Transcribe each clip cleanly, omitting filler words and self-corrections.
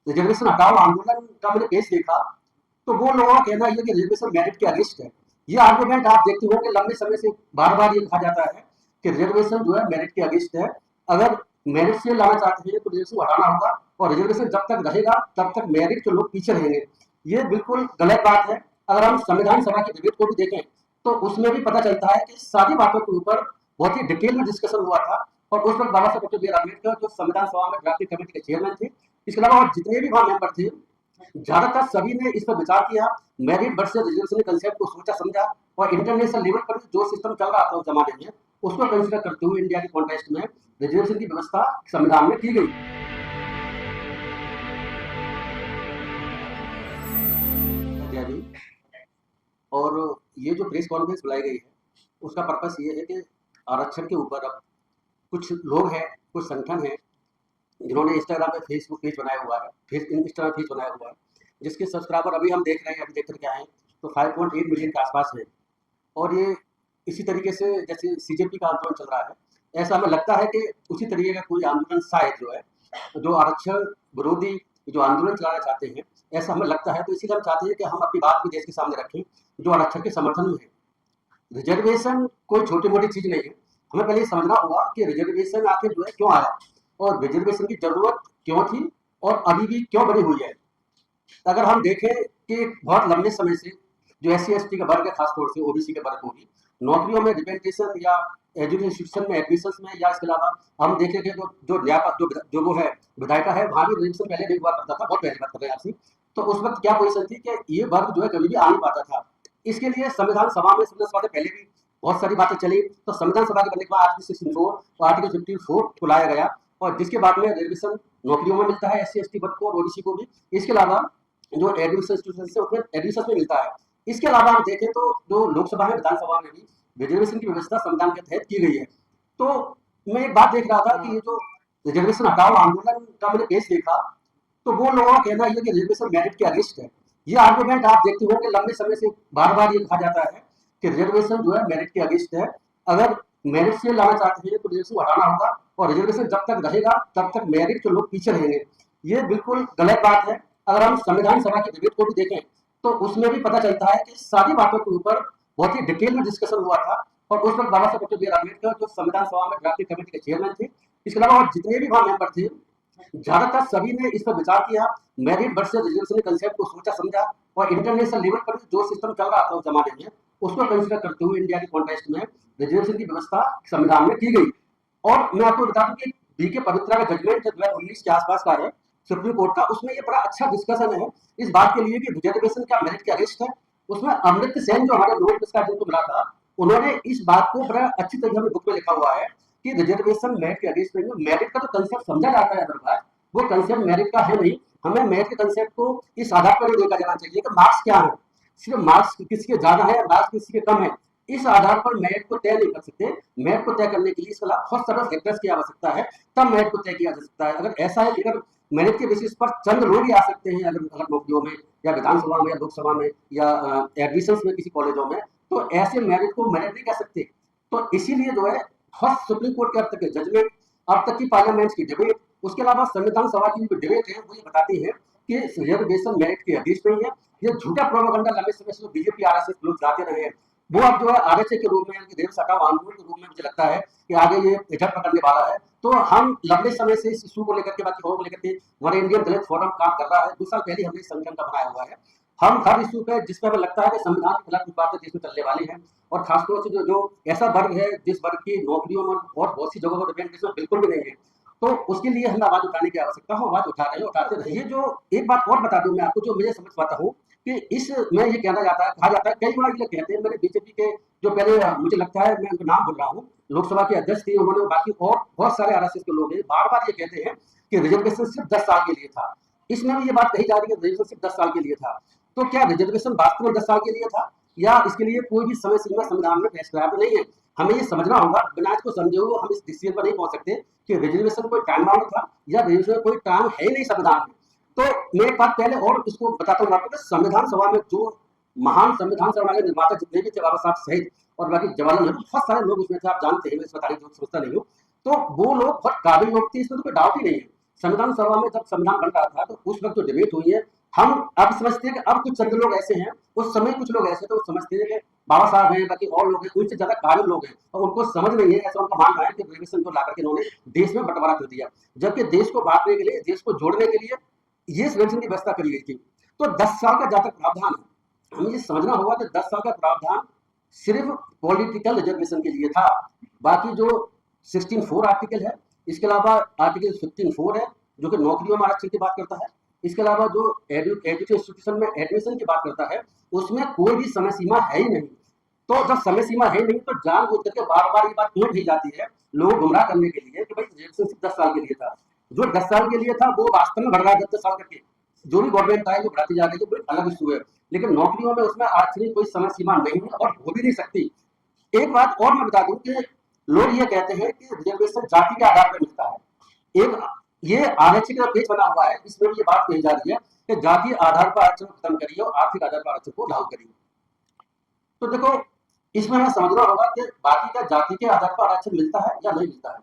Reservation हटाओ आंदोलन का मैंने पेज देखा, तो वो लोगों का कहना ये है कि रिजर्वेशन मेरिट के अगेंस्ट है। ये आर्गुमेंट आप देखते हो कि लंबे समय से बार बार ये कहा जाता है कि रिजर्वेशन जो है मेरिट के अगेंस्ट है। अगर मेरिट से लाना चाहते हैं तो रिजर्वेशन हटाना होगा, और रिजर्वेशन जब तक रहेगा तब तक मेरिट के लोग पीछे रहेंगे। ये बिल्कुल गलत बात है। अगर हम संविधान सभा की डिबेट को भी देखें तो उसमें भी पता चलता है कि सारी बातों के ऊपर बहुत ही डिटेल में डिस्कशन हुआ था। और उस वक्त बाबा साहब डॉक्टर बी आर अम्बेडकर जो संविधान सभा में ड्राफ्टिंग कमेटी के चेयरमैन थे, इसके अलावा और जितने भी वहां मेंबर थे, ज्यादातर सभी ने इस पर विचार किया, मेरिट वर्सेस रिजर्वेशन कंसेप्ट को सोचा समझा, और इंटरनेशनल लेवल पर जो सिस्टम चल रहा था उस जमाने में उसको कंसिडर करते हुए इंडिया के कॉन्टेक्स्ट में रिजर्वेशन की व्यवस्था संविधान में की गई। और ये जो प्रेस कॉन्फ्रेंस बुलाई गई है उसका पर्पस ये है कि आरक्षण के ऊपर अब कुछ लोग हैं, कुछ संगठन हैं जिन्होंने इंस्टाग्राम पे फेसबुक पेज बनाया हुआ है, इंस्टाग्राम पेज बनाया हुआ है, जिसके सब्सक्राइबर अभी हम देख रहे हैं, अभी देख करके आए हैं तो 5.8 मिलियन के आसपास है। और ये इसी तरीके से जैसे सीजेपी का आंदोलन चल रहा है, ऐसा हमें लगता है कि उसी तरीके का कोई आंदोलन शायद जो है, जो आरक्षण विरोधी जो आंदोलन चलाना चाहते हैं, ऐसा हमें लगता है। तो इसीलिए हम चाहते हैं कि हम अपनी बात भी देश के सामने रखें जो आरक्षण के समर्थन में है। रिजर्वेशन कोई छोटी मोटी चीज नहीं है। हमें पहले समझना होगा कि रिजर्वेशन आखिर जो है क्यों आया, और रिजर्वेशन की जरूरत क्यों थी, और अभी भी क्यों बनी हुई है। अगर हम देखें कि बहुत लंबे समय से जो SC ST का वर्ग है, खासतौर से OBC के वर्ग को भी नौकरियों में रिप्रेजेंटेशन या एजुकेशन इंस्टीट्यूशन में एडमिशन में, या इसके अलावा हम देखें कि जो जो वो है विधायिका है, वहां भी रिजर्वेशन पहले नहीं हुआ करता था, बहुत पहले बात कर रहे हैं आपसे। तो उस वक्त क्या पोजिशन थी कि ये वर्ग जो है कभी भी आ नहीं पाता था। इसके लिए संविधान सभा में पहले भी बहुत सारी बातें चली, तो संविधान सभा के बनने के बाद आर्टिकल 64 और आर्टिकल 54 को लाया गया, और जिसके बाद में रिजर्वेशन नौकरियों में मिलता है SC ST वर्ग को और OBC को भी। इसके अलावा जो एडमिशन इंस्टीट्यूशन से उसमें एडमिशन में मिलता है। इसके अलावा हम देखें तो जो लोकसभा में विधानसभा में भी रिजर्वेशन की व्यवस्था संविधान के तहत की गई है। तो मैं एक बात देख रहा था कि ये जो रिजर्वेशन हटाओ आंदोलन का मैंने पेज देखा, तो वो लोगों का कहना है कि रिजर्वेशन मेरिट के अगेंस्ट है। ये आर्गुमेंट आप देखते हो कि लंबे समय से बार बार ये कहा जाता है कि रिजर्वेशन जो है मेरिट के अगेंस्ट है। अगर मेरिट से लाना चाहते हैं तो रिजर्वेशन हटाना होगा, और रिजर्वेशन जब तक रहेगा तब तक मेरिट के लोग पीछे रहेंगे। ये बिल्कुल गलत बात है। अगर हम संविधान सभा की डिबेट को भी देखें तो उसमें भी पता चलता है कि सारी बातों के ऊपर बहुत ही डिटेल में डिस्कशन हुआ था। और उस वक्त बाबा साहब डॉक्टर बी आर अम्बेडकर जो संविधान सभा में ड्राफ्टिंग कमेटी के चेयरमैन थे, इसके अलावा और जितने भी वहां मेंबर थे, ज्यादातर सभी ने इस पर विचार किया, मेरिट वर्सेस रिजर्वेशन कंसेप्ट को सोचा समझा, और इंटरनेशनल लेवल पर जो सिस्टम चल रहा था उस जमाने में उसको कंसिडर करते हुए इंडिया के कॉन्टेक्स्ट में रिजर्वेशन की व्यवस्था संविधान में की गई। और मैं आपको बता दूं कि BK पवित्रा का जजमेंट 2019 के आसपास का है सुप्रीम कोर्ट का, उसमें ये बड़ा अच्छा डिस्कशन है इस बात के लिए कि रिजर्वेशन का मेरिट के अगेंस्ट है। उसमें अमृत सेन जो हमारे नोबेल पुरस्कार जिनको मिला था, उन्होंने इस बात को बड़ा अच्छी तरीके से बुक में लिखा हुआ है कि रिजर्वेशन मेरिट के अगेंस्ट नहीं है। मेरिट का तो कंसेप्ट समझा जाता है, अदरवाइज वो कंसेप्ट मेरिट का है नहीं। हमें मेरिट के कंसेप्ट को इस आधार पर नहीं देखा जाना चाहिए कि मार्क्स क्या है, सिर्फ मार्क्स किसी के ज्यादा है या मार्क्स किसी के कम है, इस आधार पर मेरिट को तय नहीं कर सकते। मेरिट को तय करने के लिए इसके अलावा बहुत सारे फैक्टर्स की आवश्यकता है, तब मेरिट को तय किया जा सकता है। अगर ऐसा है कि अगर मेरिट के बेसिस पर चंद लोग ही आ सकते हैं अगर नौकरियों में या विधानसभा में या लोकसभा में या एडमिशन में किसी कॉलेजों में, तो ऐसे मेरिट को मेरिट नहीं कह सकते। तो इसीलिए जो है फर्स्ट सुप्रीम कोर्ट के अब तक के जजमेंट, अब तक की पार्लियामेंट की डिबेट, उसके अलावा संविधान सभा की जो डिबेट है वो ये बताती है कि रिजर्वेशन मेरिट के अगेंस्ट नहीं है। ये झूठा प्रोपेगेंडा लंबे समय से BJP RSS लोग चलाते रहे हैं, वो अब जो है RSS के रूप में देश हटाओ आंदोलन के रूप में मुझे लगता है कि आगे ये झड़ पकड़ने वाला है। तो हम लंबे समय से इस इशू को लेकर के, बाकी को लेकर के हमारे इंडियन दलित फोरम काम कर रहा है। 2 साल पहले हमने संगठन का बनाया हुआ है। हम हर इशू पे जिस पे हमें लगता है कि संविधान के खिलाफ बातें देश में चलने वाली हैं, और खासतौर से जो ऐसा वर्ग है जिस वर्ग की नौकरियों में और बहुत सी जगहों पर रिप्रेजेंटेशन बिल्कुल भी नहीं है, तो उसके लिए हमें आवाज उठाने की आवश्यकता है। आवाज उठा रहे हैं, उठाते रहिए। जो एक बात और बता दूं मैं आपको, जो मुझे समझ पाता हूँ कि इस में ये कहना जाता है, कहा जाता है, कई बार ये कहते हैं, मेरे BJP के जो पहले मुझे लगता है, मैं उनका नाम भूल रहा हूँ, लोकसभा के अध्यक्ष थे उन्होंने, बाकी और बहुत सारे RSS के लोग हैं, बार बार ये कहते हैं कि रिजर्वेशन सिर्फ 10 साल के लिए था। इसमें भी ये बात कही जा रही है कि रिजर्वेशन सिर्फ 10 साल के लिए था। तो क्या रिजर्वेशन वास्तव में 10 साल के लिए था, या इसके लिए कोई भी समय सीमा संविधान में प्रेस्क्राइब नहीं है? हमें ये समझना होगा। बिना इसको समझे हुए हम इस डिसीजन पर नहीं पहुंच सकते कि रिजर्वेशन कोई टाइम बाउंड था या रिजर्वेशन कोई टाइम है ही नहीं संविधान में। तो मैं एक बात पहले और इसको बताता हूँ आपको, संविधान सभा में जो महान संविधान सभा के निर्माता जितने भी थे, बाबा साहब सहित और बाकी जवाहरलाल नेहरू, बहुत सारे लोग उसमें थे, आप जानते हैं, मैं इस बताने की समझता नहीं हूँ। तो वो लोग बहुत काबिल लोग थे, इसमें तो कोई डाउट ही नहीं है। संविधान सभा में जब संविधान बन रहा था तो उस वक्त जो डिबेट हुई है, हम अब समझते हैं कि अब कुछ चंद लोग ऐसे हैं, उस समय कुछ लोग ऐसे थे, वो समझते हैं कि बाबा साहब हैं, बाकी और लोग हैं, उनसे ज्यादा काबिल लोग हैं, और उनको समझ नहीं है, ऐसा उनका मानना है कि रिजर्वेशन को लाकर के उन्होंने देश में बंटवारा कर दिया, जबकि देश को बांटने के लिए, देश को जोड़ने के लिए ये रिजर्वेशन की व्यवस्था करी गई थी। तो 10 साल का जहाँ तक प्रावधान है, हमें ये समझना होगा कि 10 साल का प्रावधान सिर्फ पॉलिटिकल रिजर्वेशन के लिए था। बाकी जो 16(4) आर्टिकल है, इसके अलावा आर्टिकल 15(4) है जो कि नौकरियों में आरक्षण की बात करता है, इसके अलावा जो एजुकेशन इंस्टीट्यूशन में एडमिशन की बात करता है, उसमें कोई भी समय सीमा है ही नहीं। तो जब समय सीमा है नहीं तो जानबूझ करके बार बार ये बात क्यों की जाती है लोगों को गुमराह करने के लिए कि भाई रिजर्वेशन सिर्फ 10 साल के लिए था। जो 10 साल के लिए था वो वास्तव में बढ़ रहा है 10 साल करके, जो भी गवर्नमेंट है वो बढ़ाती जा रही है, कोई अलग इशू है, लेकिन नौकरियों में उसमें आरक्षण की कोई समय सीमा नहीं है और हो भी नहीं सकती। एक बात और मैं बता दूं कि लोग ये कहते हैं कि रिजर्वेशन जाति के आधार पर मिलता है। एक ये आरक्षण का पेज बना हुआ है, इसमें ये बात कही जा रही है कि जातीय आधार पर आरक्षण खत्म करिए और आर्थिक आधार पर आरक्षण को लागू करिए। तो देखो, इसमें हमें समझना होगा कि बाकी का जाति के आधार पर आरक्षण मिलता है या नहीं मिलता है।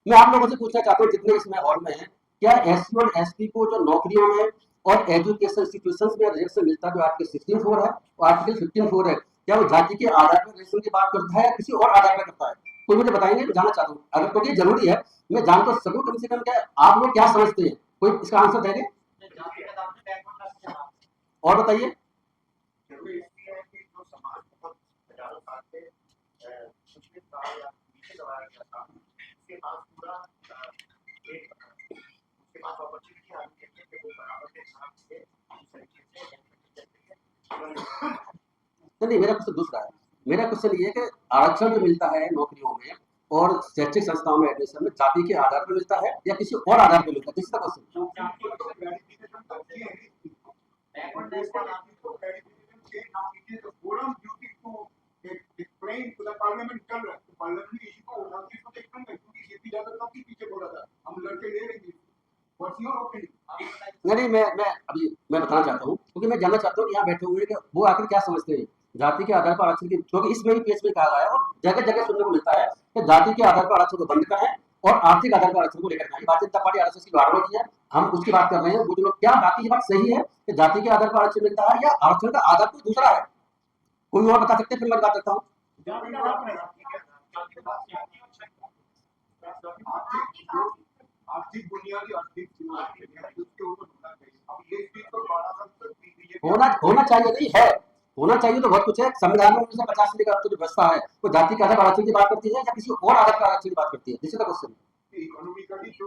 मैं आप लोगों से पूछना चाहता हूँ जितने इसमें हॉल में हैं, क्या एससी और एसटी को जो नौकरियों में और एजुकेशन इंस्टीट्यूशंस में रिजर्वेशन मिलता है, जो आर्टिकल 16(4) है और आर्टिकल 15(4) है, क्या वो जाति के आधार पर रिजर्वेशन की बात करता है या किसी और आधार पर करता है? कोई मुझे बताएंगे, मैं जानना चाहता हूँ। अगर क्योंकि ये जरूरी है, मैं जान तो सकूं कम से कम, क्या आप लोग क्या समझते हैं, कोई इसका आंसर देंगे? और बताइए। नहीं, मेरा क्वेश्चन दूसरा है। मेरा क्वेश्चन ये है कि आरक्षण जो मिलता है नौकरियों में और शैक्षिक संस्थाओं में एडमिशन में जाति के आधार पर मिलता है या किसी और आधार पर मिलता है? किसी का क्वेश्चन। नहीं, मैं बताना चाहता हूँ क्योंकि मैं जानना चाहता हूँ कि यहाँ बैठे हुए कि वो आखिर क्या समझते हैं जाति के आधार पर आरक्षण की, क्योंकि इसमें भी केस में कहा गया है और जगह जगह सुनने को मिलता है कि जाति के आधार पर आरक्षण को बंद करें और आर्थिक आधार पर आरक्षण को लेकर आए। भारतीय जनता पार्टी आरएसएस की बात है, हम उसकी बात कर रहे हैं। वो जो लोग, क्या बाकी बात सही है कि जाति के आधार पर आरक्षण मिलता है या आरक्षण का आधार कोई दूसरा है? कोई और बता सकते हैं, फिर मैं बात करता हूँ। आर्थिक बुनियादी आर्थिक उसके ऊपर होना चाहिए। अब ये चीज तो होना चाहिए, नहीं है, होना चाहिए तो बहुत कुछ है। संविधान में 1950 से लेकर अब तक जो व्यवस्था है वो जाति के आधार पर आरक्षण की बात करती है या किसी और आधार पर आरक्षण की बात करती है? This is the question. Economically जो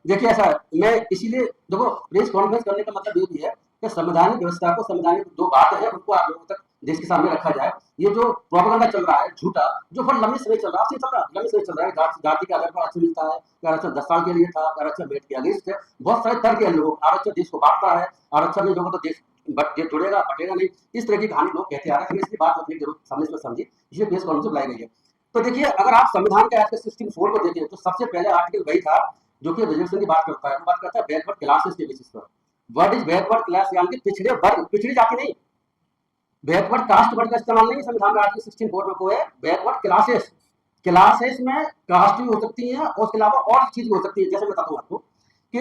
देखिए ऐसा है, मैं इसीलिए देखो प्रेस कॉन्फ्रेंस करने का मतलब ये भी है कि संवैधानिक व्यवस्था को, संवैधानिक जो बात है उनको आप लोगों तक देश के सामने रखा जाए। ये जो प्रोपेगेंडा चल रहा है झूठा, जो बहुत लंबे समय चल रहा है, चल रहा है लंबे समय चल रहा है, जाति के आधार पर आरक्षण मिलता है, आरक्षण 10 साल के लिए था, आरक्षण मेरिट के अगेंस्ट है, बहुत सारे तर्क है लोग, आरक्षण देश को बांटता है, आरक्षण नहीं होगा तो देश जुड़ेगा बटेगा नहीं, इस तरह की कहानी लोग कहते आ रहे हैं। हमें इसकी बात अपनी जरूर समझ में समझी, इसलिए प्रेस कॉन्फ्रेंस बुलाई गई है। तो देखिए, अगर आप संविधान के आर्टिकल 16(4) को देखें तो सबसे पहले आर्टिकल वही था जो कि रिजर्वेशन की बात करता है, वो बात करता है बैकवर्ड क्लासेस के बेसिस पर। What is backward class? यानी कि पिछड़े वर्ग, पिछड़ी जाति नहीं। बैकवर्ड कास्ट वर्ड का इस्तेमाल नहीं संविधान में आर्टिकल 16(4) में को है बैकवर्ड क्लासेस। क्लासेस में कास्ट भी हो सकती है और उसके अलावा और चीज भी हो सकती है। जैसे मैं बताता हूँ आपको कि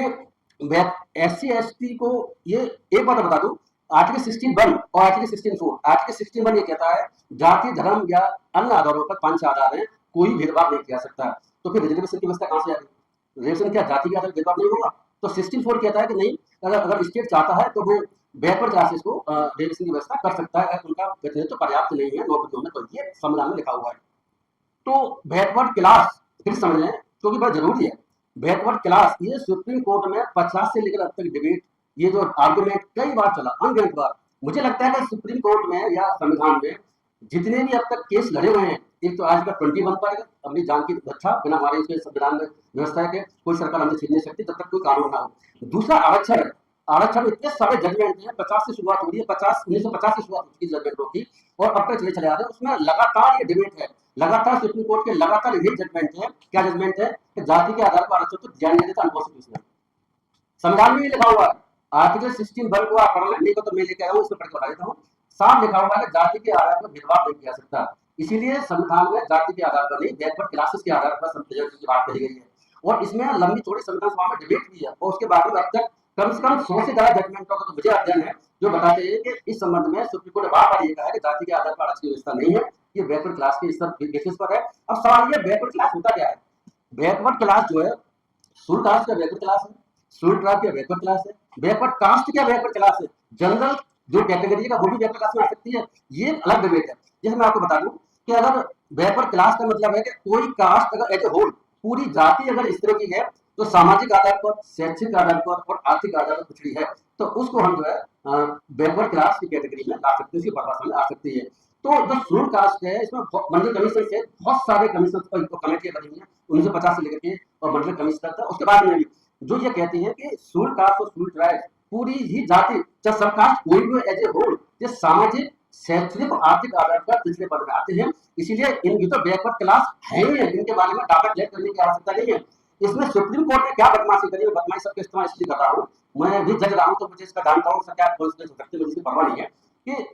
एससी एसटी को, ये एक बात बता दूं, आर्टिकल 16(1) और आर्टिकल 16(4), आर्टिकल 16(1) ये कहता है जाति धर्म या अन्य आधारों पर 5 आधार है, कोई भेदभाव नहीं किया सकता। तो फिर रिजर्वेशन की व्यवस्था कहां से आ गई? रिजर्वेशन क्या जाति के आधार पर भेदभाव नहीं होगा? तो 16(4) कहता है कि नहीं, अगर स्टेट चाहता है तो वो बैकवर्ड क्लासेस को रिजर्वेशन की व्यवस्था कर सकता है, उनका प्रतिनिधित्व पर्याप्त नहीं है नौकरियों में, तो ये संविधान में लिखा हुआ है। तो बैकवर्ड क्लास फिर समझ लें क्योंकि बड़ा जरूरी है। बैकवर्ड क्लास ये सुप्रीम कोर्ट में 50 से लेकर अब तक डिबेट, ये जो आर्गुमेंट कई बार चला, अनगिनत बार। मुझे लगता है कि सुप्रीम कोर्ट में या संविधान में जितने भी अब तक केस लड़े हुए हैं, एक तो आज का 21 पर अपनी जान की रक्षा बिना हमारे इसमें संविधान में व्यवस्था है कि कोई सरकार हमसे छीन नहीं सकती जब तक कोई कानून ना हो। दूसरा आरक्षण है, आरक्षण इतने सारे जजमेंट हैं, 50 से शुरुआत हो रही है, 1950 से शुरुआत होती है जजमेंटों की और अब तक चले आ रहे हैं। उसमें लगातार ये डिबेट है, लगातार सुप्रीम कोर्ट के लगातार यही जजमेंट है। क्या जजमेंट है? कि जाति के आधार पर आरक्षण को दिया नहीं देता अनकॉन्स्टिट्यूशनल। संविधान में भी लिखा हुआ है, आर्टिकल 16(1) को आप पढ़ लेंगे तो मैं लेके आया हूँ, इसमें पढ़ के बता देता हूँ। साफ लिखा हुआ है कि जाति के आधार पर भेदभाव नहीं किया सकता। इसीलिए संविधान में जाति के आधार पर नहीं, बैकवर्ड क्लासेस के आधार पर की बात कही गई है। और इसमें लंबी चौड़ी संविधान सभा में डिबेट भी है और उसके बाद में अब तक कम से कम 100 से ज्यादा जजमेंटों का तो मुझे अध्ययन है जो बताते हैं कि इस संबंध में सुप्रीम कोर्ट ने बार बार ये कहा है कि जाति के आधार पर आरक्षण की व्यवस्था नहीं है, ये बैकवर्ड क्लास के स्तर बेसिस पर है। अब सवाल ये बैकवर्ड क्लास होता क्या है? बैकवर्ड क्लास जो है शेड्यूल कास्ट का बैकवर्ड क्लास है, शेड्यूल ट्राइब का बैकवर्ड क्लास है, बैकवर्ड कास्ट क्या बैकवर्ड क्लास है, जनरल जो कैटेगरी का वो भी बैकवर्ड क्लास में आ सकती है, ये अलग डिबेट है। जैसे मैं आपको बता दूं कि अगर बैकवर्ड क्लास का मतलब है कि कोई कास्ट अगर एज ए होल पूरी जाति अगर इस तरह की है तो सामाजिक आधार पर, शैक्षिक आधार पर और आर्थिक आधार पर पिछड़ी है तो उसको हम जो है बैकवर्ड क्लास की कैटेगरी में ला सकते हैं, उसकी परिभाषा में आ सकती है। तो जो शेड्यूल कास्ट है इसमें मंडल कमीशन से बहुत सारे कमीशन कमेटियां बनी हुई है 1950 से लेकर के और मंडल कमीशन तक। उसके बाद में भी जो ये कहती है कि शेड्यूल कास्ट और शेड्यूल ट्राइब पूरी ही जाति चाहे सब कास्ट कोई भी एज ए होल ये सामाजिक शैक्षणिक और आर्थिक आधार पर पिछले पद में आते हैं, इसीलिए इनकी तो बैकवर्ड क्लास है ही है, इनके बारे में डाटा कलेक्ट करने की आवश्यकता नहीं है। इसमें सुप्रीम कोर्ट ने क्या बदमाशी करी, बदमाशी सबके इस्तेमाल इसलिए कर रहा हूँ, मैं भी जज रहा हूँ तो मुझे इसका जानता हूँ क्या कॉन्सिक्वेंस हो सकते हैं, मुझे इसकी परवाह नहीं है कि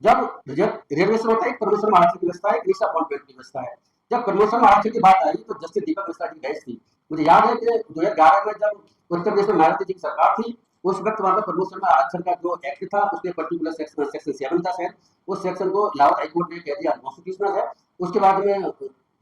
जब रिजर्वेशन होता है प्रमोशन आरक्षण की व्यवस्था है, निशा अपॉइंटमेंट की व्यवस्था है। जब प्रमोशन आरक्षण की बात आई तो जस्टिस दीपक मिश्रा की बहस थी। मुझे याद है कि 2011 में जब उत्तर प्रदेश में मायावती जी की सरकार थी उस वक्त वहां पर प्रमोशन में आरक्षण का जो एक्ट था उसके पर्टिकुलर सेक्शन 7 था शायद, उस सेक्शन को इलाहाबाद हाईकोर्ट ने कह दिया अनकॉन्स्टिट्यूशनल है। उसके बाद में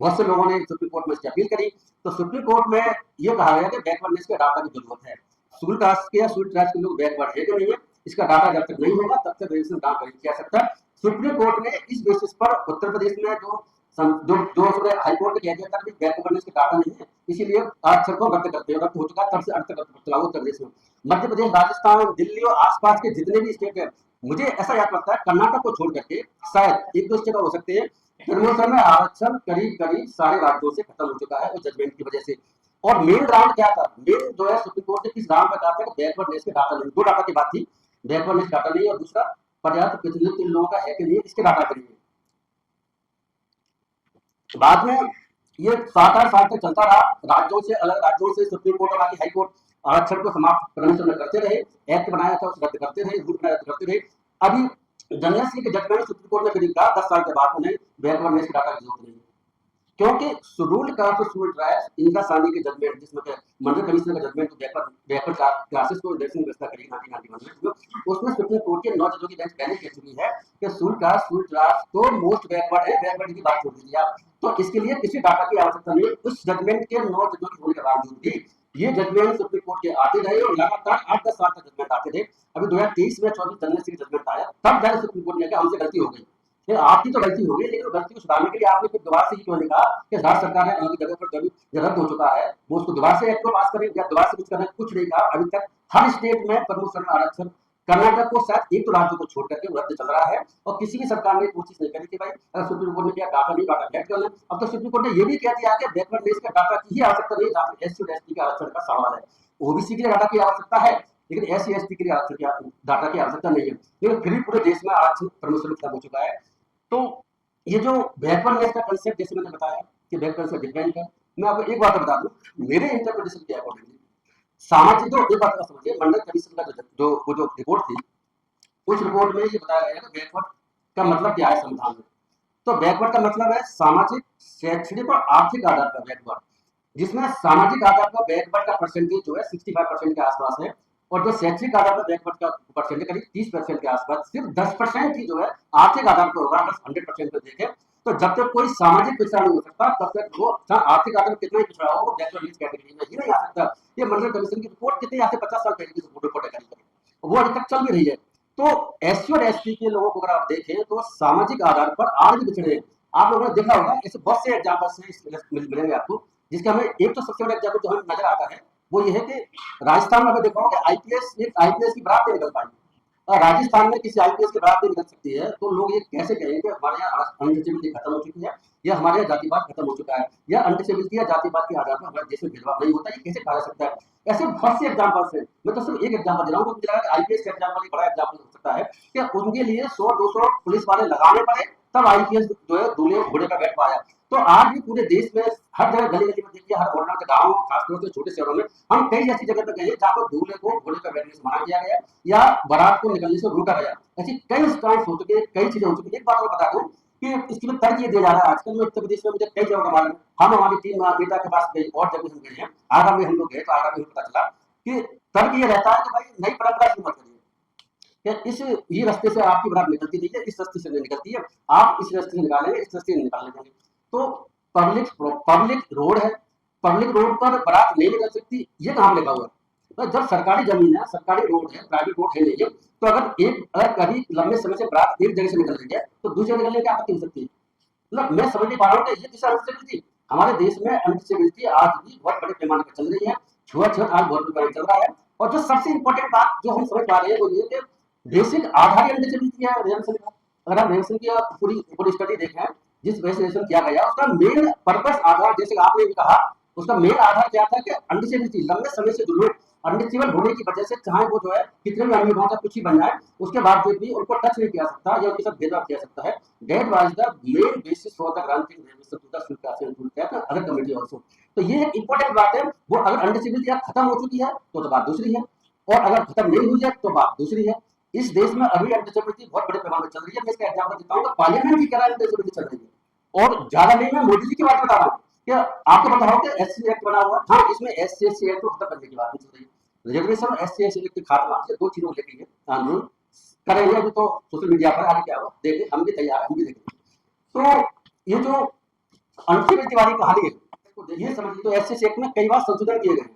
बहुत से लोगों ने सुप्रीम कोर्ट में इसकी अपील करी तो सुप्रीम कोर्ट में यह कहा गया कि बैकवर्डनेस के डाटा की जरूरत है, शेड्यूल कास्ट के या शेड्यूल ट्राइब के लोग बैकवर्ड है कि नहीं है इसका डाटा जब तक नहीं होगा तब तक रजिस्ट्रेशन काम नहीं किया सकता। सुप्रीम कोर्ट ने इस बेसिस पर उत्तर प्रदेश में जो हाईकोर्ट ने कह दिया था कि बैकवर्डनेस के डाटा नहीं है इसीलिए आरक्षण को रद्द करते हैं, रद्द हो चुका तब से अब तक चलाओ उत्तर प्रदेश में। मध्य प्रदेश, राजस्थान, दिल्ली और आसपास के जितने भी स्टेट है, मुझे ऐसा याद पड़ता है कर्नाटक को छोड़ करके शायद एक दो स्टेट हो सकते हैं प्रमोशन में आरक्षण करीब करीब सारे राज्यों से खत्म हो चुका है उस जजमेंट की वजह से। और मेन ग्राउंड क्या था, मेन जो है सुप्रीम कोर्ट ने किस ग्राउंड पर कहा था कि बैकवर्डनेस के डाटा नहीं, दो डाटा की बात थी, बैकवर्डनेस डाटा नहीं और दूसरा पर्याप्त प्रतिनिधित्व इन लोगों का है कि नहीं इसके डाटा करेंगे। बाद में ये 7-8 साल तक चलता रहा, राज्यों से अलग राज्यों से सुप्रीम कोर्ट और बाकी हाई कोर्ट आरक्षण को समाप्त प्रमोशन करते रहे, एक्ट बनाया था उसे रद्द करते रहे, रूल बनाया करते रहे। अभी जनरल सिंह के जजमेंट सुप्रीम कोर्ट ने फिर कहा 10 साल के बाद उन्हें बैकवर्डनेस के डाटा की जरूरत नहीं, क्योंकि शेड्यूल कास्ट और शेड्यूल ट्राइब इनका सानी के जजमेंट जिसमें मंडल कमीशन का जजमेंट बैकवर्ड क्लासेस को रिजर्वेशन व्यवस्था करी 1991 में, उसमें सुप्रीम कोर्ट के 9 जजों की बेंच पहले कह चुकी है कि शेड्यूल कास्ट शेड्यूल ट्राइब तो मोस्ट बैकवर्ड है, बैकवर्ड की बात छोड़ दीजिए आप, तो इसके लिए किसी डाटा की आवश्यकता नहीं। उस जजमेंट के 9 जजों की होने के बावजूद भी ये जजमेंट सुप्रीम कोर्ट के आते रहे और लगातार 8-10 साल तक जजमेंट आते थे। अभी 2023 में 24 जनरल सिंह जजमेंट आया तब जाकर सुप्रीम कोर्ट ने कहा हमसे गलती हो गई, आपकी तो गलती हो गई लेकिन गलती को सुधारने के लिए आपने फिर दोबारा से क्यों नहीं कहा कि राज्य सरकार ने अलग जगह पर जब रद्द हो चुका है वो उसको दोबारा से एक्ट को पास करें या दोबारा से कुछ करना, कुछ नहीं कहा। अभी तक हर स्टेट में प्रमोशन आरक्षण, कर्नाटक को शायद एक तो राज्य को छोड़ करके रद्द चल रहा है और किसी भी सरकार ने कोशिश नहीं करी कि भाई अगर सुप्रीम कोर्ट ने किया डाटा नहीं, डाटा कलेक्ट कर लें। अब तो सुप्रीम कोर्ट ने यह भी कह दिया कि बैकवर्ड का डाटा की ही आवश्यकता नहीं, जहाँ एससी और एसटी के आरक्षण का सवाल है, ओबीसी के लिए डाटा की आवश्यकता है लेकिन एससी एसटी के लिए आरक्षण डाटा की आवश्यकता नहीं है, लेकिन फिर भी पूरे देश में आरक्षण प्रमोशन खत्म हो चुका है। तो ये जो बैकवर्डनेस का कंसेप्ट जैसे मैंने बताया कि बैकवर्ड से डिफरेंट है, मैं आपको एक बात बता दूं मेरे इंटरप्रिटेशन के अकॉर्डिंगली सामाजिक जो एक बात का समझिए मंडल कमीशन का जो रिपोर्ट थी उस रिपोर्ट में ये बताया गया कि बैकवर्ड का मतलब क्या है संविधान में। तो बैकवर्ड का मतलब है सामाजिक, शैक्षणिक और आर्थिक आधार पर बैकवर्ड, जिसमें सामाजिक आधार पर बैकवर्ड का परसेंटेज जो है 65% के आसपास है और जो शैक्षिक आधार पर बैकवर्ड का परसेंटेज करीब 30% के आसपास, सिर्फ 10% ही जो है आर्थिक आधार पर होगा। अगर 100% पर देखें तो जब तक कोई सामाजिक पिछड़ा नहीं हो सकता तब तक वो आर्थिक आधार पर कितना ही पिछड़ा हो वो बैकवर्ड कैटेगरी में ही नहीं आ सकता। ये मंडल कमीशन की रिपोर्ट कितने यहाँ से 50 साल पहले की रिपोर्ट है, वो अभी तक चल भी रही है। तो एससी और एसटी के लोगों को अगर आप देखें तो सामाजिक आधार पर आज भी पिछड़े हैं। आप लोगों ने देखा होगा ऐसे बहुत से एग्जाम्पल्स मिलेंगे आपको, जिसका हमें एक तो सबसे बड़ा एग्जाम्पल जो हमें नजर आता है वो ये है कि राजस्थान में अगर देखा होगा आईपीएस की बारात नहीं निकल पाई और राजस्थान में किसी आईपीएस की बारात नहीं निकल सकती है तो लोग ये कैसे कहेंगे कि हमारे यहाँ अनटचेबिलिटी खत्म हो चुकी है या हमारे यहाँ जातिवाद खत्म हो चुका है या अनटचेबिलिटी या जातिवाद के आधार पर हमारे देश में भेदभाव नहीं होता, ये कैसे कहा जा सकता है। ऐसे बहुत से एग्जाम्पल्स हैं, मैं तो सिर्फ एक एग्जाम्पल दे रहा हूँ, मुझे लगा कि आईपीएस का एग्जाम्पल एक बड़ा एग्जाम्पल हो सकता है कि उनके लिए 100-200 पुलिस वाले लगाने पड़े तब आईपीएस जो है दूल्हे घोड़े का बैठ पाया। तो आज भी पूरे देश में हर जगह गली गली में देखिए, हर मोहल्ला के गाँव खासतौर से छोटे शहरों में हम कई ऐसी जगह पर गए जहाँ पर दूल्हे को घोड़े का बैठने से मना किया गया या बारात को निकलने से रोका गया। ऐसी कई स्टांस हो चुके, कई चीजें हो चुकी। एक बात और बता दूं कि इसके लिए तर्क ये दिया जा रहा है आजकल में उत्तर प्रदेश में, मुझे कई जगह का मालूम है, हम हमारी टीम नेता के पास गई और जब हम गए हैं आगरा में, हम लोग गए तो आगरा में पता चला कि तर्क ये रहता है कि भाई नई परंपरा शुरू मत करिए, कि इस ये रास्ते से आपकी बरात निकलती नहीं है, इस रास्ते से नहीं निकलती है, आप इस रास्ते से निकालेंगे, इस रास्ते से निकालने देंगे। तो पब्लिक रोड है, पब्लिक रोड पर बारात नहीं निकल सकती, ये कहाँ लिखा हुआ है? तो जब सरकारी जमीन है, सरकारी रोड है, प्राइवेट रोड है नहीं है, तो अगर कभी लंबे समय से बारात एक जगह से निकल रही है तो दूसरी जगह निकलने की क्या आपत्ति हो सकती है? मतलब मैं समझ नहीं पा रहा हूँ कि ये किस अनसिविलिटी, हमारे देश में अनसिविलिटी आज भी बहुत बड़े पैमाने पर चल रही है, छुआछूत आज बहुत बड़े पैमाने चल रहा है। और जो सबसे इंपॉर्टेंट बात जो हम समझ पा रहे हैं वो ये कि बेसिक आधार ही अनसिविलिटी है रेवंशन का। अगर आप रेवंशन की पूरी पूरी स्टडी देखें, जिस वजह से रेवंशन किया गया उसका मेन पर्पस आधार, जैसे आपने भी कहा, उसका मेन आधार क्या था कि अनडिसेबिलिटी, लंबे समय से जो लोग अनडिसेबल होने की वजह से चाहे वो जो है कितने भी अमीर हो, कुछ ही बन जाए, उसके बावजूद भी उनको टच नहीं किया सकता या उनके साथ भेदभाव किया सकता है। That was the main basis for the granting reservation to the sultan and other community also. तो ये एक इंपॉर्टेंट बात है, वो अगर अनडिसेबिलिटी खत्म हो चुकी है तो बात दूसरी है, और अगर खत्म नहीं हुई है तो बात दूसरी है। इस देश में अभी अनडिसेबिलिटी बहुत बड़े पैमाने पर चल रही है। मैं इसका एग्जांपल देता हूँ, पार्लियामेंट की क्या अनडिसेबिलिटी चल रही है, और ज्यादा नहीं, मैं मोदी जी की बात बता रहा हूँ। क्या आपको पता हो कि एससी एक्ट बना हुआ, हाँ इसमें एससी एससी एक्ट को खत्म करने की बात चल रही है, रिजर्वेशन और एससी एससी एक्ट की खात्मा, ये दो चीजों को लेकर ये आंदोलन करेंगे। अभी तो सोशल मीडिया पर आगे क्या हुआ देखें, हम भी तैयार, हम भी देखेंगे। तो ये जो अनसिविलिटी वाली कहानी है, इसको देखिए समझिए, तो एससी एक्ट में कई बार संशोधन किए गए।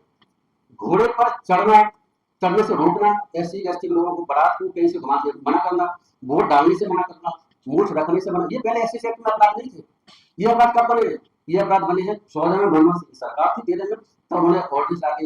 घोड़े पर चढ़ने से रोकना, एससी एसटी लोगों को बारात को कहीं से मना करना, वोट डालने से मना करना, मूछ रखने से मना, ये पहले एससी एक्ट में अपराध नहीं थे। ये अपराध कब बने? ये अपराध बने हैं 14 में मनमोहन सिंह की सरकार थी, 13 में, तो उन्होंने ऑर्डिनेंस लाके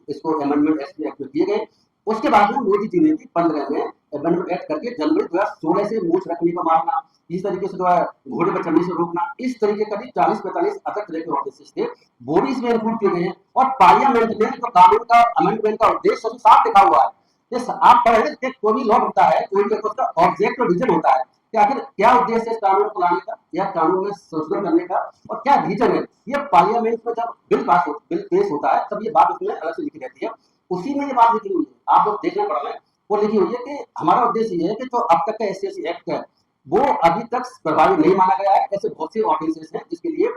इसको अमेंडमेंट एससी एक्ट में किए गए। उसके बाद में मोदी जी ने भी 15 में अमेंडमेंट एक्ट करके जनवरी 2016 से मूछ रखने को मारना, इस तरीके से जो है घोड़े पर चढ़ने से रोकना, इस तरीके का भी 40-45 अदर तरह के ऑर्डिनेंसेस थे, वो भी इसमें इंक्लूड किए गए हैं। और पार्लियामेंट में जो कानून का अमेंडमेंट का उद्देश्य साफ लिखा हुआ है। ये आप पढ़े कि कोई भी लॉ होता है, कोई भी उसका ऑब्जेक्ट और रीजन होता है कि आखिर क्या उद्देश्य है इस कानून को लाने का या कानून में संशोधन करने का, और क्या रीजन है। ये पार्लियामेंट में जब बिल पेश होता है तब ये बात उसमें अलग से लिखी रहती है, उसी में ये बात लिखी हुई है, आप लोग देखना पड़ रहा है, वो लिखी हुई है कि हमारा उद्देश्य ये है कि जो अब तक का एससी एक्ट है वो अभी तक प्रभावी नहीं माना गया है। ऐसे बहुत से ऑफिसेस हैं जिसके लिए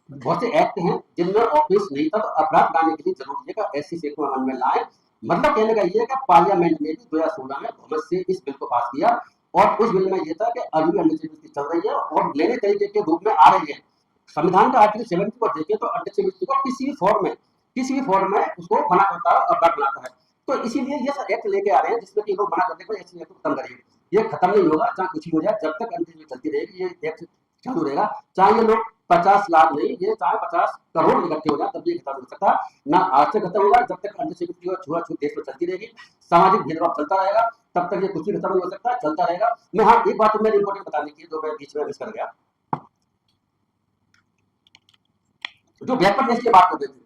बहुत से एक्ट हैं जिनमें ऑफिस नहीं था, तो अपराध लाने के लिए जरूरी है कि एससी एक्ट में अमल में लाए। मतलब कहने का ये है कि पार्लियामेंट ने भी 2016 में बहुमत से इस बिल को पास किया, और उस बिल में ये था कि अभी अनडिसेबिलिटी चल रही है और नए तरीके के रूप में आ रही है। संविधान का आर्टिकल 70 को देखें तो अनडिसेबिलिटी को किसी भी फॉर्म में उसको मना करता है, अपराध बनाता है। तो इसीलिए ये एक्ट लेके आ रहे हैं जिसमें कि लोग मना करते हैं एससी एक्ट को खत्म करिए। ये खत्म नहीं होगा, चाहे कुछ भी हो जाए, जब तक अनडिसेबिलिटी चलती रहेगी ये एक्ट चालू रहेगा। चाहे ये लोग 50 लाख नहीं, ये चाहे 50 करोड़ इकट्ठे हो जाए तब ये खत्म हो सकता ना, आज से खत्म होगा। जब तक अनडिसेबिलिटी और छुआछूत देश में चलती रहेगी, सामाजिक भेदभाव चलता रहेगा, तब तक ये कुछ भी खत्म नहीं हो सकता, चलता रहेगा। मैं हाँ एक बात मेरे इंपॉर्टेंट बताने की जो मैं बीच में मिस कर गया, जो बैकवर्डनेस की बात करते थे,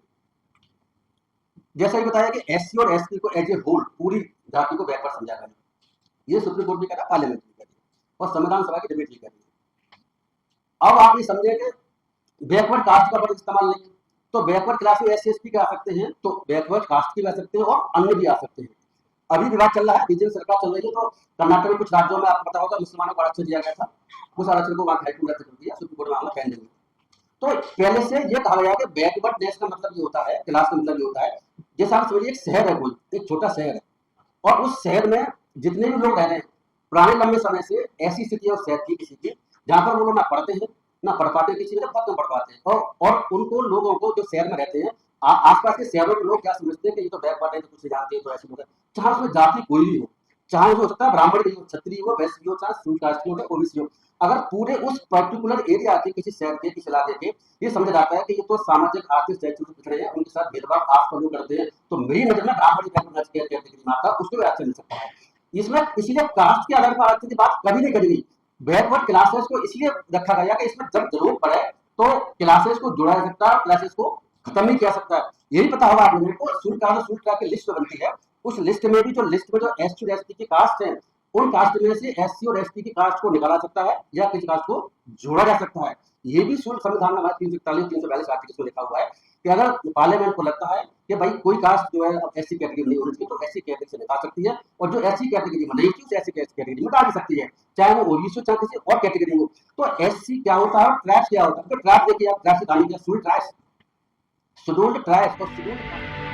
जैसा ही बताया कि एससी और एसटी को एज ए होल पूरी जाति को बैकवर्ड समझा गया, ये सुप्रीम कोर्ट भी कह रहा है, पार्लियामेंट भी कह रही है और संविधान सभा की डिबेट भी कर रही है। अब आप ये समझे कि बैकवर्ड कास्ट का इस्तेमाल नहीं, तो बैकवर्ड क्लास में एससी एसटी के आ सकते हैं, तो बैकवर्ड कास्ट के भी आ सकते हैं और अन्य भी आ सकते हैं। अभी विवाद चल रहा है, बीजेपी सरकार चल रही है, तो कर्नाटक में कुछ राज्यों में आपको पता होगा मुसलमानों को आरक्षण दिया गया था, उस आरक्षण को वहां हाईकोर्ट रद्द कर दिया, सुप्रीम कोर्ट में मामला पेंडिंग है। तो पहले से ये कहा गया कि बैकवर्डनेस का मतलब ये होता है, क्लास का मतलब ये होता है, जैसे आप समझिए एक शहर है, कोई एक छोटा शहर है, और उस शहर में जितने भी लोग रह रहे हैं पुराने लंबे समय से, ऐसी स्थिति है उस शहर की किसी की जहां पर वो लोग ना पढ़ते हैं ना पढ़ पाते, किसी में बहुत कम पढ़ पाते हैं, और उनको लोगों को जो शहर में रहते हैं, आसपास के शहरों के लोग क्या समझते हैं कि ये तो बैकवर्ड है, तो कुछ जानते हैं, तो ऐसे लोग, चाहे उसमें जाति कोई भी हो, चाहे वो सकता है ब्राह्मण भी हो, क्षत्रिय हो, वैश्य हो, चाहे सूट कास्ट हो, ओबीसी हो, अगर पूरे उस पर्टिकुलर एरिया के किसी शहर के किसी इलाके के ये समझा जाता है कि ये तो सामाजिक आर्थिक शैक्षणिक पिछड़े हैं, उनके साथ भेदभाव आप लोग करते हैं, तो मेरी नजर में ब्राह्मण कैटेगरी में आता है, उसको भी आरक्षण मिल सकता है। इसमें इसीलिए कास्ट के आधार पर आरक्षण की बात कभी नहीं करी गई। बैकवर्ड क्लासेस को इसलिए रखा गया कि इसमें जब जरूरत पड़े तो क्लासेस को जोड़ा जा सकता है, क्लासेस को खत्म नहीं किया सकता है। यही पता होगा आप लोगों को, सूट की लिस्ट बनती है, उस लिस्ट में भी जो एसटी और एसटी की कास्ट है, उन कास्ट में से एससी और एसटी की कास्ट को निकाला सकता है या किसी कास्ट को जोड़ा जा सकता है। ये भी संविधान में 341 342 आर्टिकल में लिखा हुआ है। कि अगर पार्लियामेंट को लगता है कि भाई कोई कास्ट जो है अब ऐसी कैटेगरी नहीं होनी चाहिए तो ऐसी कैटेगरी से निकाल सकती है, और जो ऐसी कैटेगरी में नहीं थी उसे ऐसी कैटेगरी में डाल भी सकती है, चाहे वो ओबीसी हो चाहे किसी और कैटेगरी हो। तो एससी क्या होता है और ट्राइब्स क्या होता है? तो ट्राइब देखिए आप, ट्राइब से कहानी क्या, शेड्यूल्ड ट्राइब्स और शेड्यूल्ड